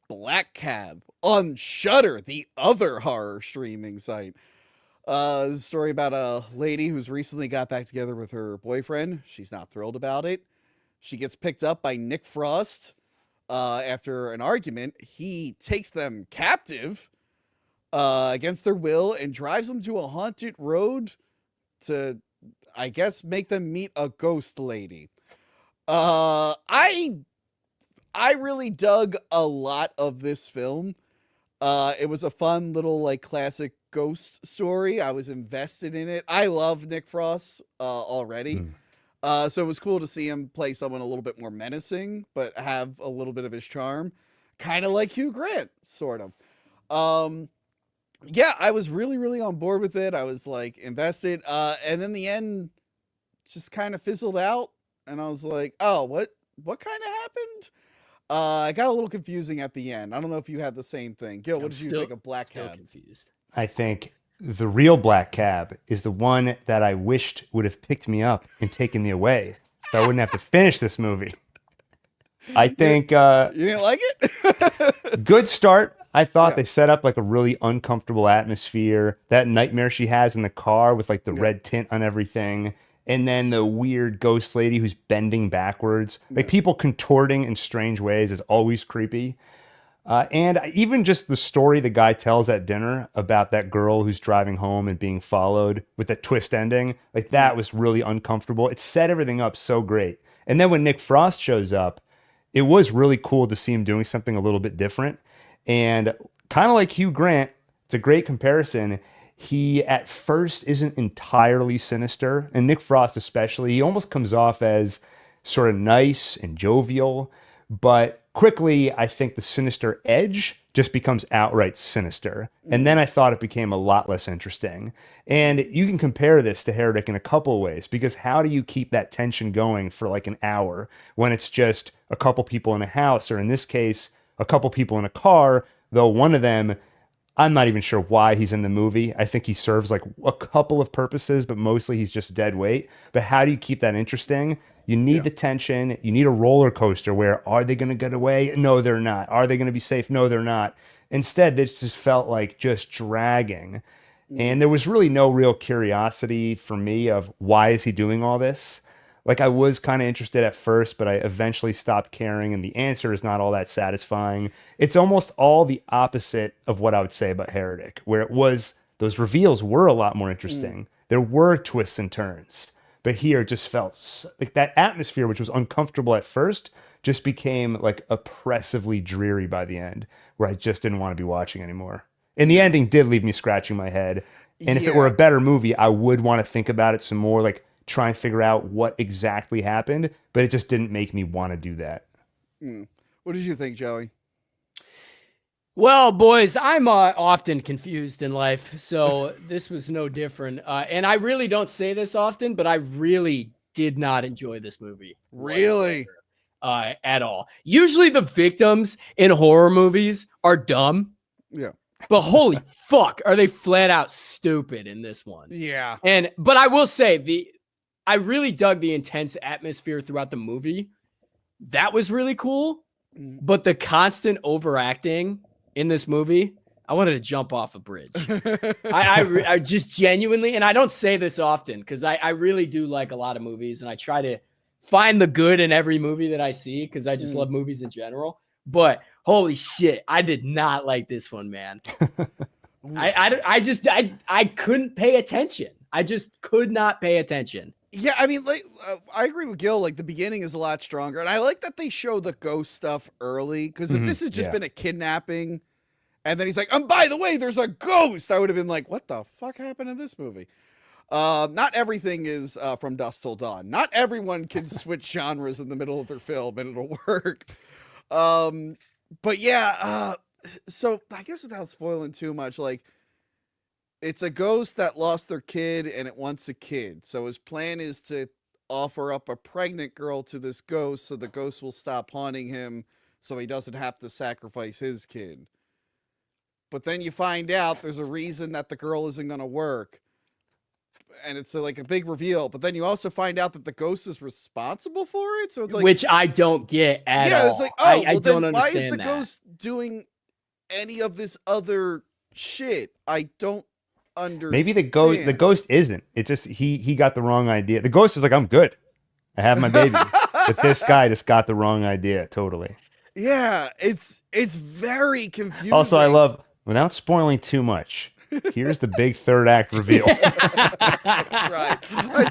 Black Cab on Shudder, the other horror streaming site. This is a story about a lady who's recently got back together with her boyfriend. She's not thrilled about it. She gets picked up by Nick Frost after an argument. He takes them captive against their will and drives them to a haunted road to, I guess, make them meet a ghost lady. I really dug a lot of this film. It was a fun little like classic ghost story. I was invested in it. I love Nick Frost already. Mm. So it was cool to see him play someone a little bit more menacing, but have a little bit of his charm. Kind of like Hugh Grant, sort of. Yeah, I was really, really on board with it. I was like invested. And then the end just kind of fizzled out. And I was like, oh, what kind of happened? I got a little confusing at the end. I don't know if you had the same thing. Gil, what I'm did you still think of Black still Cab? confused. I think the real Black Cab is the one that I wished would have picked me up and taken me away, so I wouldn't have to finish this movie. I think You didn't like it? good start. I thought Yeah. they set up like a really uncomfortable atmosphere. That nightmare she has in the car with like the Yeah. red tint on everything. And then the weird ghost lady who's bending backwards. Like people contorting in strange ways is always creepy. And even just the story the guy tells at dinner about that girl who's driving home and being followed with the twist ending, like that was really uncomfortable. It set everything up so great. And then when Nick Frost shows up, it was really cool to see him doing something a little bit different. And kind of like Hugh Grant, it's a great comparison. He at first isn't entirely sinister, and Nick Frost especially, he almost comes off as sort of nice and jovial, but quickly I think the sinister edge just becomes outright sinister. And then I thought it became a lot less interesting. And you can compare this to Heretic in a couple of ways, because how do you keep that tension going for like an hour when it's just a couple people in a house, or in this case, a couple people in a car, though one of them, I'm not even sure why he's in the movie. I think he serves like a couple of purposes, but mostly he's just dead weight. But how do you keep that interesting? You need the tension. You need a roller coaster where are they going to get away? No, they're not. Are they going to be safe? No, they're not. Instead, this just felt like just dragging. And there was really no real curiosity for me of why is he doing all this? Like I was kind of interested at first, but I eventually stopped caring, and the answer is not all that satisfying. It's almost all the opposite of what I would say about Heretic, where it was those reveals were a lot more interesting. There were twists and turns, but here it just felt like that atmosphere, which was uncomfortable at first, just became like oppressively dreary by the end, where I just didn't want to be watching anymore. And the ending did leave me scratching my head. And if it were a better movie, I would want to think about it some more, like try and figure out what exactly happened, but it just didn't make me want to do that. What did you think, Joey? Well, boys, I'm often confused in life, so this was no different. And I really don't say this often, but I really did not enjoy this movie. Really? At all. Usually the victims in horror movies are dumb. Yeah. But holy fuck, are they flat out stupid in this one? Yeah. But I will say I really dug the intense atmosphere throughout the movie. That was really cool. But the constant overacting in this movie, I wanted to jump off a bridge. I just genuinely, and I don't say this often because I really do like a lot of movies, and I try to find the good in every movie that I see because I just love movies in general. But holy shit, I did not like this one, man. I couldn't pay attention. I just could not pay attention. Yeah, I mean, like, I agree with Gil. Like, the beginning is a lot stronger, and I like that they show the ghost stuff early. Because if this had just been a kidnapping, and then he's like, "And by the way, there's a ghost," I would have been like, "What the fuck happened in this movie?" Not everything is from dusk till dawn. Not everyone can switch genres in the middle of their film and it'll work. But yeah, so I guess without spoiling too much, like, it's a ghost that lost their kid and it wants a kid. So his plan is to offer up a pregnant girl to this ghost so the ghost will stop haunting him so he doesn't have to sacrifice his kid. But then you find out there's a reason that the girl isn't going to work. and it's like a big reveal. But then you also find out that the ghost is responsible for it. So it's like, which I don't get at all. It's like, I well, don't then why understand is the that. ghost doing any of this other shit? I don't understand. Maybe the ghost isn't. It's just he got the wrong idea. The ghost is like, I'm good. I have my baby. But this guy just got the wrong idea totally. Yeah, it's very confusing. Also, I love, without spoiling too much, here's the big third act reveal. I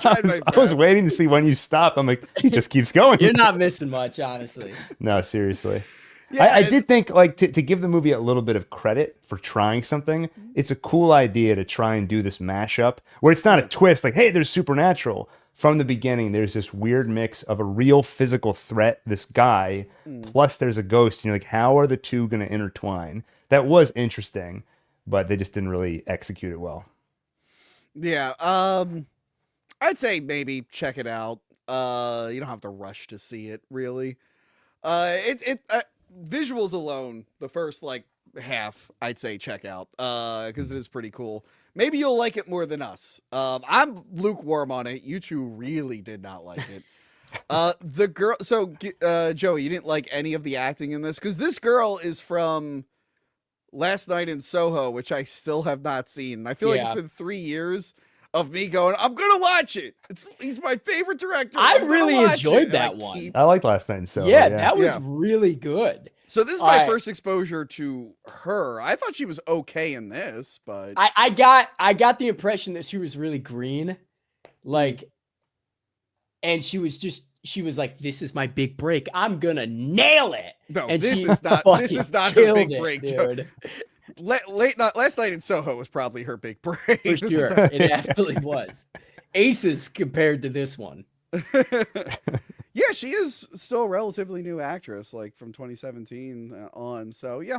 tried my best. I was waiting to see when you stop. I'm like, he just keeps going. You're not missing much, honestly. No, seriously. Yeah, I did think, like, to give the movie a little bit of credit for trying something, it's a cool idea to try and do this mashup where it's not a twist like, hey, there's supernatural. From the beginning, there's this weird mix of a real physical threat, this guy, plus there's a ghost. And you're like, how are the two going to intertwine? That was interesting, but they just didn't really execute it well. Yeah, I'd say maybe check it out. You don't have to rush to see it, really. Visuals alone, the first like half, I'd say check out, because it is pretty cool. Maybe you'll like it more than us. I'm lukewarm on it. You two really did not like it. The girl. So, Joey, you didn't like any of the acting in this, because this girl is from Last Night in Soho, which I still have not seen. I feel like it's been 3 years of me going, I'm gonna watch it. He's my favorite director. I really enjoyed that one. I liked Last Night in Soho. Yeah, that was really good. So this is my first exposure to her. I thought she was okay in this, but I got the impression that she was really green, like, and she was like, this is my big break. I'm gonna nail it. No, and this is not her big break, dude. Last Night in Soho was probably her big break. For sure, it absolutely was. Aces compared to this one. Yeah, she is still a relatively new actress, like from 2017 on. So yeah,